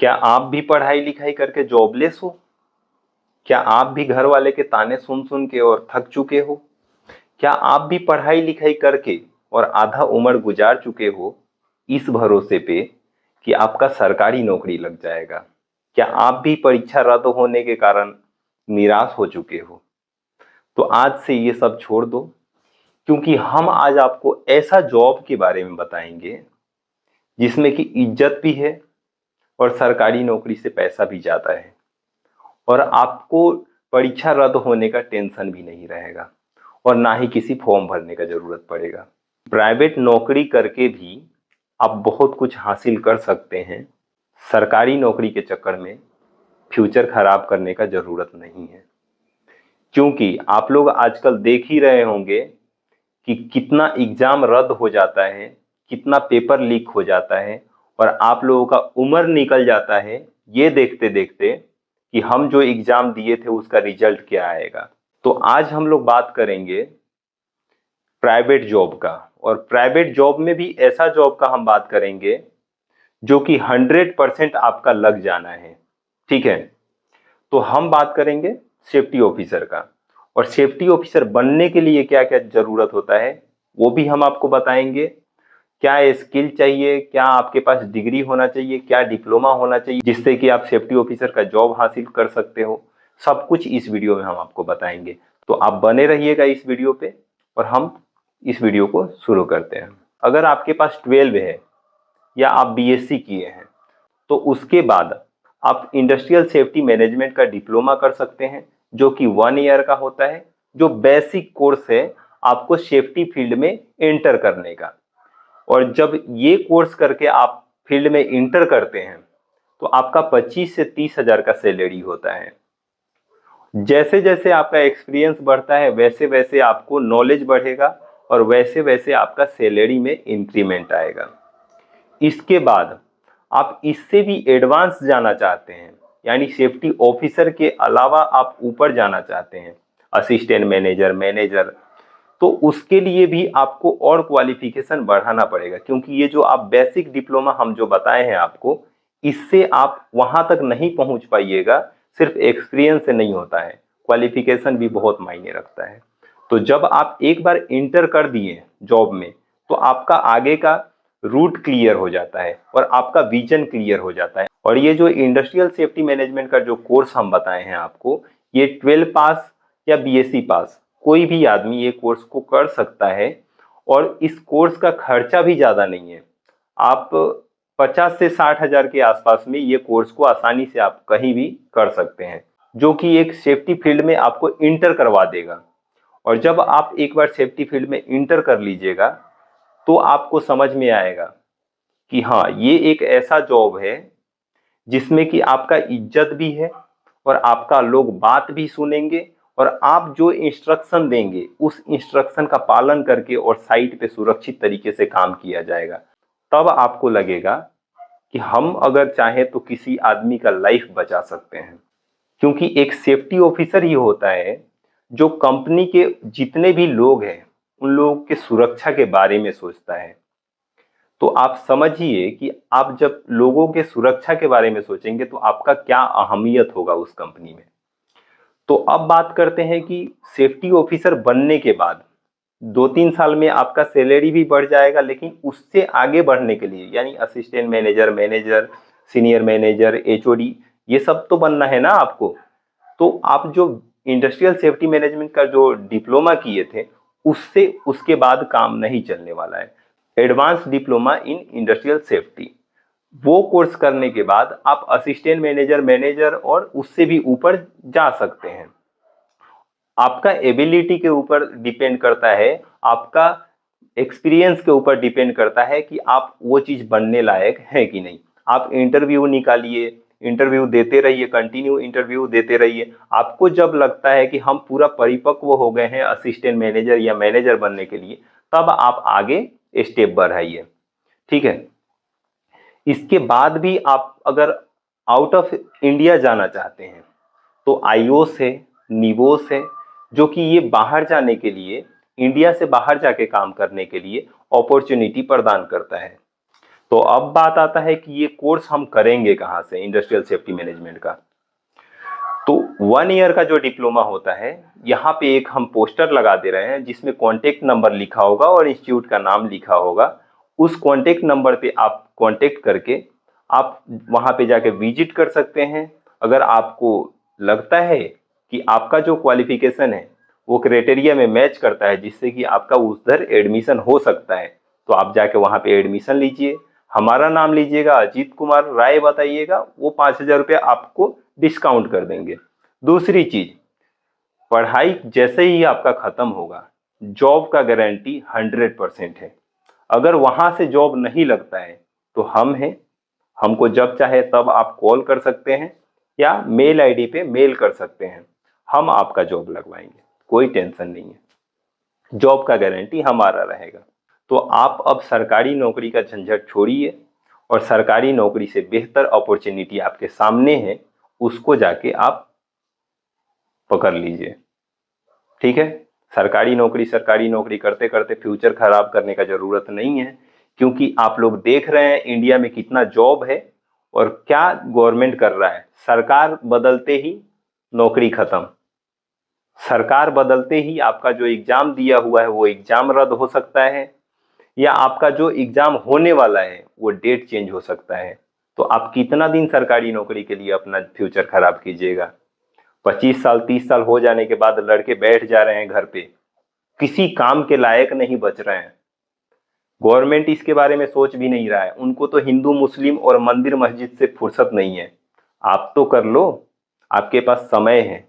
क्या आप भी पढ़ाई लिखाई करके जॉबलेस हो? क्या आप भी घर वाले के ताने सुन सुन के और थक चुके हो? क्या आप भी पढ़ाई लिखाई करके और आधा उम्र गुजार चुके हो इस भरोसे पे कि आपका सरकारी नौकरी लग जाएगा? क्या आप भी परीक्षा रद्द होने के कारण निराश हो चुके हो? तो आज से ये सब छोड़ दो, क्योंकि हम आज आपको ऐसा जॉब के बारे में बताएंगे जिसमें कि इज्जत भी है और सरकारी नौकरी से पैसा भी ज्यादा है, और आपको परीक्षा रद्द होने का टेंशन भी नहीं रहेगा और ना ही किसी फॉर्म भरने का जरूरत पड़ेगा। प्राइवेट नौकरी करके भी आप बहुत कुछ हासिल कर सकते हैं। सरकारी नौकरी के चक्कर में फ्यूचर खराब करने का जरूरत नहीं है, क्योंकि आप लोग आजकल देख ही रहे होंगे कि कितना एग्जाम रद्द हो जाता है, कितना पेपर लीक हो जाता है, और आप लोगों का उम्र निकल जाता है ये देखते देखते कि हम जो एग्जाम दिए थे उसका रिजल्ट क्या आएगा। तो आज हम लोग बात करेंगे प्राइवेट जॉब का, और प्राइवेट जॉब में भी ऐसा जॉब का हम बात करेंगे जो कि 100% आपका लग जाना है। ठीक है, तो हम बात करेंगे सेफ्टी ऑफिसर का, और सेफ्टी ऑफिसर बनने के लिए क्या क्या जरूरत होता है वो भी हम आपको बताएंगे। क्या स्किल चाहिए, क्या आपके पास डिग्री होना चाहिए, क्या डिप्लोमा होना चाहिए जिससे कि आप सेफ्टी ऑफिसर का जॉब हासिल कर सकते हो, सब कुछ इस वीडियो में हम आपको बताएंगे। तो आप बने रहिएगा इस वीडियो पे, और हम इस वीडियो को शुरू करते हैं। अगर आपके पास 12 है या आप बीएससी किए हैं तो उसके बाद आप इंडस्ट्रियल सेफ्टी मैनेजमेंट का डिप्लोमा कर सकते हैं, जो कि 1 ईयर का होता है, जो बेसिक कोर्स है आपको सेफ्टी फील्ड में एंटर करने का। और जब ये कोर्स करके आप फील्ड में इंटर करते हैं तो आपका 25 से 30 हजार का सैलरी होता है। जैसे जैसे आपका एक्सपीरियंस बढ़ता है वैसे वैसे आपको नॉलेज बढ़ेगा और वैसे वैसे आपका सैलरी में इंक्रीमेंट आएगा। इसके बाद आप इससे भी एडवांस जाना चाहते हैं, यानी सेफ्टी ऑफिसर के अलावा आप ऊपर जाना चाहते हैं, असिस्टेंट मैनेजर, मैनेजर, तो उसके लिए भी आपको और क्वालिफिकेशन बढ़ाना पड़ेगा, क्योंकि ये जो आप बेसिक डिप्लोमा हम जो बताए हैं आपको, इससे आप वहां तक नहीं पहुंच पाइएगा। सिर्फ एक्सपीरियंस से नहीं होता है, क्वालिफिकेशन भी बहुत मायने रखता है। तो जब आप एक बार इंटर कर दिए जॉब में तो आपका आगे का रूट क्लियर हो जाता है और आपका विजन क्लियर हो जाता है। और ये जो इंडस्ट्रियल सेफ्टी मैनेजमेंट का जो कोर्स हम बताए हैं आपको, ये 12 पास या बीएससी पास कोई भी आदमी ये कोर्स को कर सकता है, और इस कोर्स का खर्चा भी ज़्यादा नहीं है। आप 50 से 60 हजार के आसपास में ये कोर्स को आसानी से आप कहीं भी कर सकते हैं, जो कि एक सेफ्टी फील्ड में आपको इंटर करवा देगा। और जब आप एक बार सेफ्टी फील्ड में इंटर कर लीजिएगा तो आपको समझ में आएगा कि हाँ, ये एक ऐसा जॉब है जिसमें कि आपका इज्जत भी है और आपका लोग बात भी सुनेंगे, और आप जो इंस्ट्रक्शन देंगे उस इंस्ट्रक्शन का पालन करके और साइट पे सुरक्षित तरीके से काम किया जाएगा। तब आपको लगेगा कि हम अगर चाहें तो किसी आदमी का लाइफ बचा सकते हैं, क्योंकि एक सेफ्टी ऑफिसर ही होता है जो कंपनी के जितने भी लोग हैं उन लोगों के सुरक्षा के बारे में सोचता है। तो आप समझिए कि आप जब लोगों के सुरक्षा के बारे में सोचेंगे तो आपका क्या अहमियत होगा उस कंपनी में। तो अब बात करते हैं कि सेफ्टी ऑफिसर बनने के बाद 2-3 साल में आपका सैलरी भी बढ़ जाएगा, लेकिन उससे आगे बढ़ने के लिए यानी assistant manager, manager, senior manager, HOD, ये सब तो बनना है ना आपको। तो आप जो इंडस्ट्रियल सेफ्टी मैनेजमेंट का जो डिप्लोमा किए थे उससे उसके बाद काम नहीं चलने वाला है। Advance diploma in industrial safety, वो कोर्स करने के बाद आप असिस्टेंट मैनेजर, मैनेजर और उससे भी ऊपर जा सकते हैं। आपका एबिलिटी के ऊपर डिपेंड करता है, आपका एक्सपीरियंस के ऊपर डिपेंड करता है कि आप वो चीज बनने लायक है कि नहीं। आप इंटरव्यू निकालिए, इंटरव्यू देते रहिए, कंटिन्यू इंटरव्यू देते रहिए। आपको जब लगता है कि हम पूरा परिपक्व हो गए हैं असिस्टेंट मैनेजर या मैनेजर बनने के लिए, तब आप आगे स्टेप बढ़ाइए। ठीक है, इसके बाद भी आप अगर आउट ऑफ इंडिया जाना चाहते हैं तो आईओस है, निवोस है, जो कि ये बाहर जाने के लिए, इंडिया से बाहर जाके काम करने के लिए अपॉर्चुनिटी प्रदान करता है। तो अब बात आता है कि ये कोर्स हम करेंगे कहाँ से, इंडस्ट्रियल सेफ्टी मैनेजमेंट का। तो 1 ईयर का जो डिप्लोमा होता है, यहाँ पे एक हम पोस्टर लगा दे रहे हैं जिसमें कॉन्टेक्ट नंबर लिखा होगा और इंस्टीट्यूट का नाम लिखा होगा। उस कॉन्टेक्ट नंबर पे आप कॉन्टेक्ट करके आप वहाँ पे जाके विजिट कर सकते हैं। अगर आपको लगता है कि आपका जो क्वालिफिकेशन है वो क्राइटेरिया में मैच करता है जिससे कि आपका उधर एडमिशन हो सकता है, तो आप जाके वहाँ पे एडमिशन लीजिए। हमारा नाम लीजिएगा, अजीत कुमार राय बताइएगा, वो 5,000 रुपये आपको डिस्काउंट कर देंगे। दूसरी चीज, पढ़ाई जैसे ही आपका खत्म होगा, जॉब का गारंटी 100% है। अगर वहां से जॉब नहीं लगता है तो हम हैं, हमको जब चाहे तब आप कॉल कर सकते हैं या मेल आईडी पे मेल कर सकते हैं, हम आपका जॉब लगवाएंगे, कोई टेंशन नहीं है, जॉब का गारंटी हमारा रहेगा। तो आप अब सरकारी नौकरी का झंझट छोड़िए और सरकारी नौकरी से बेहतर अपॉर्चुनिटी आपके सामने है, उसको जाके आप पकड़ लीजिए। ठीक है, सरकारी नौकरी करते करते फ्यूचर खराब करने का जरूरत नहीं है, क्योंकि आप लोग देख रहे हैं इंडिया में कितना जॉब है और क्या गवर्नमेंट कर रहा है। सरकार बदलते ही नौकरी खत्म, सरकार बदलते ही आपका जो एग्जाम दिया हुआ है वो एग्जाम रद्द हो सकता है, या आपका जो एग्जाम होने वाला है वो डेट चेंज हो सकता है। तो आप कितना दिन सरकारी नौकरी के लिए अपना फ्यूचर खराब कीजिएगा। 25 साल 30 साल हो जाने के बाद लड़के बैठ जा रहे हैं घर पे, किसी काम के लायक नहीं बच रहे हैं। गवर्नमेंट इसके बारे में सोच भी नहीं रहा है, उनको तो हिंदू मुस्लिम और मंदिर मस्जिद से फुर्सत नहीं है। आप तो कर लो, आपके पास समय है,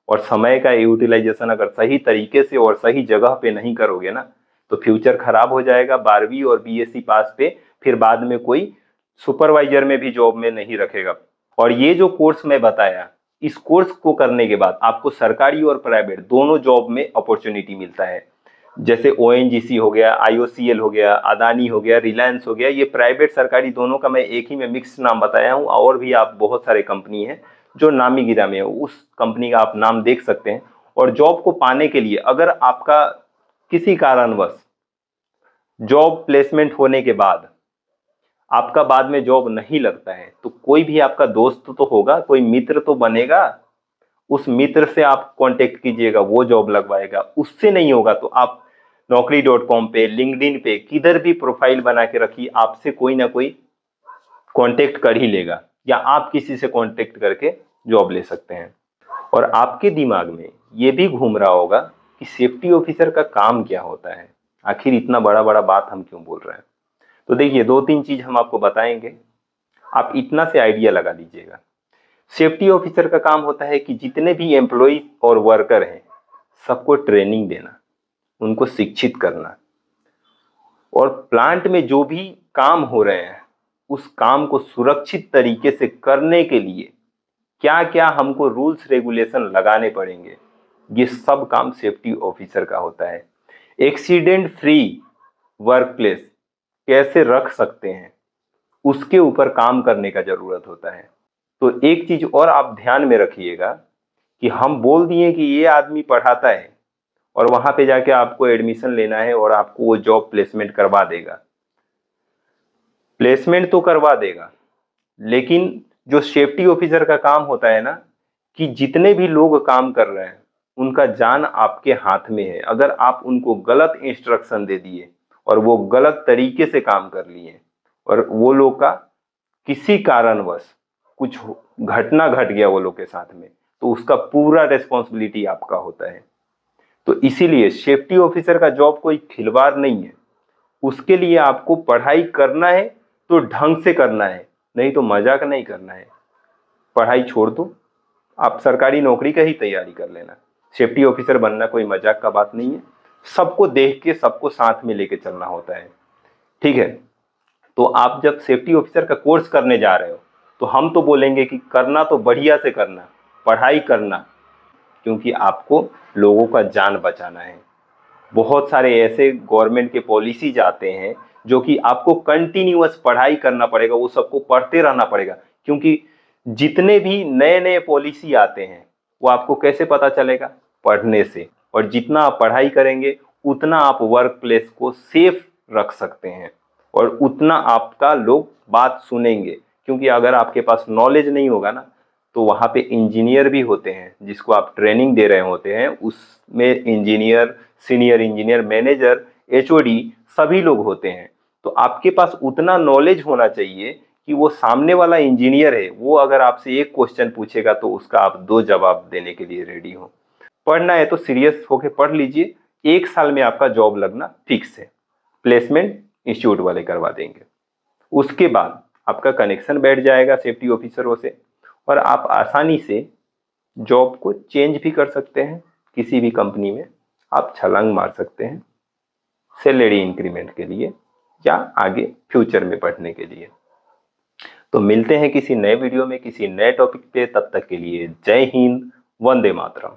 और समय का यूटिलाइजेशन अगर सही तरीके से और सही जगह पे नहीं करोगे ना तो फ्यूचर खराब हो जाएगा। 12वीं और बीएससी पास पे फिर बाद में कोई सुपरवाइजर में भी जॉब में नहीं रखेगा। और ये जो कोर्स मैं बताया, इस कोर्स को करने के बाद आपको सरकारी और प्राइवेट दोनों जॉब में अपॉर्चुनिटी मिलता है। जैसे ओएनजीसी हो गया, आईओसीएल हो गया, अदानी हो गया, रिलायंस हो गया, ये प्राइवेट सरकारी दोनों का मैं एक ही में मिक्स नाम बताया हूँ। और भी आप बहुत सारे कंपनी है जो नामी गिरामी है, उस कंपनी का आप नाम देख सकते हैं। और जॉब को पाने के लिए अगर आपका किसी कारणवश जॉब प्लेसमेंट होने के बाद आपका बाद में जॉब नहीं लगता है तो कोई भी आपका दोस्त तो होगा, कोई मित्र तो बनेगा, उस मित्र से आप कांटेक्ट कीजिएगा, वो जॉब लगवाएगा। उससे नहीं होगा तो आप naukri.com पे, लिंक्डइन पे, किधर भी प्रोफाइल बना के रखिए, आपसे कोई ना कोई कांटेक्ट कर ही लेगा, या आप किसी से कांटेक्ट करके जॉब ले सकते हैं। और आपके दिमाग में ये भी घूम रहा होगा कि सेफ्टी ऑफिसर का काम क्या होता है, आखिर इतना बड़ा बड़ा बात हम क्यों बोल रहे हैं। तो देखिए, 2-3 चीज हम आपको बताएंगे, आप इतना से आइडिया लगा लीजिएगा। सेफ्टी ऑफिसर का काम होता है कि जितने भी एम्प्लॉय और वर्कर हैं सबको ट्रेनिंग देना, उनको शिक्षित करना, और प्लांट में जो भी काम हो रहे हैं उस काम को सुरक्षित तरीके से करने के लिए क्या क्या हमको रूल्स रेगुलेशन लगाने पड़ेंगे, ये सब काम सेफ्टी ऑफिसर का होता है। एक्सीडेंट फ्री वर्क प्लेस कैसे रख सकते हैं उसके ऊपर काम करने का जरूरत होता है। तो एक चीज और आप ध्यान में रखिएगा कि हम बोल दिए कि ये आदमी पढ़ाता है और वहां पे जाके आपको एडमिशन लेना है और आपको वो जॉब प्लेसमेंट करवा देगा। प्लेसमेंट तो करवा देगा, लेकिन जो सेफ्टी ऑफिसर का काम होता है ना, कि जितने भी लोग काम कर रहे हैं उनका जान आपके हाथ में है। अगर आप उनको गलत इंस्ट्रक्शन दे दिए और वो गलत तरीके से काम कर लिए और वो लोग का किसी कारणवश कुछ घटना घट गया वो लोग के साथ में, तो उसका पूरा रिस्पॉन्सिबिलिटी आपका होता है। तो इसीलिए सेफ्टी ऑफिसर का जॉब कोई खिलवाड़ नहीं है। उसके लिए आपको पढ़ाई करना है तो ढंग से करना है, नहीं तो मजाक नहीं करना है। पढ़ाई छोड़ दो, आप सरकारी नौकरी का ही तैयारी कर लेना। सेफ्टी ऑफिसर बनना कोई मजाक का बात नहीं है, सबको देख के सबको साथ में लेके चलना होता है। ठीक है, तो आप जब सेफ्टी ऑफिसर का कोर्स करने जा रहे हो तो हम तो बोलेंगे कि करना तो बढ़िया से करना, पढ़ाई करना, क्योंकि आपको लोगों का जान बचाना है। बहुत सारे ऐसे गवर्नमेंट के पॉलिसीज आते हैं जो कि आपको कंटिन्यूअस पढ़ाई करना पड़ेगा, वो सबको पढ़ते रहना पड़ेगा। क्योंकि जितने भी नए नए पॉलिसी आते हैं वो आपको कैसे पता चलेगा? पढ़ने से। और जितना आप पढ़ाई करेंगे उतना आप वर्क प्लेस को सेफ रख सकते हैं। और उतना आपका लोग बात सुनेंगे। क्योंकि अगर आपके पास नॉलेज नहीं होगा ना, तो वहाँ पे इंजीनियर भी होते हैं जिसको आप ट्रेनिंग दे रहे होते हैं, उसमें engineer, senior engineer, manager, HOD सभी लोग होते हैं। तो आपके पास उतना नॉलेज होना चाहिए कि वो सामने वाला इंजीनियर है, वो अगर आपसे एक क्वेश्चन पूछेगा तो उसका आप 2 जवाब देने के लिए रेडी हो। पढ़ना है तो सीरियस होके पढ़ लीजिए, 1 साल में आपका जॉब लगना फिक्स है, प्लेसमेंट इंस्टीट्यूट वाले करवा देंगे। उसके बाद आपका कनेक्शन बैठ जाएगा सेफ्टी ऑफिसरों से, और आप आसानी से जॉब को चेंज भी कर सकते हैं। किसी भी कंपनी में आप छलांग मार सकते हैं सैलरी इंक्रीमेंट के लिए या आगे फ्यूचर में बढ़ने के लिए। तो मिलते हैं किसी नए वीडियो में किसी नए टॉपिक पे, तब तक के लिए जय हिंद, वंदे मातरम।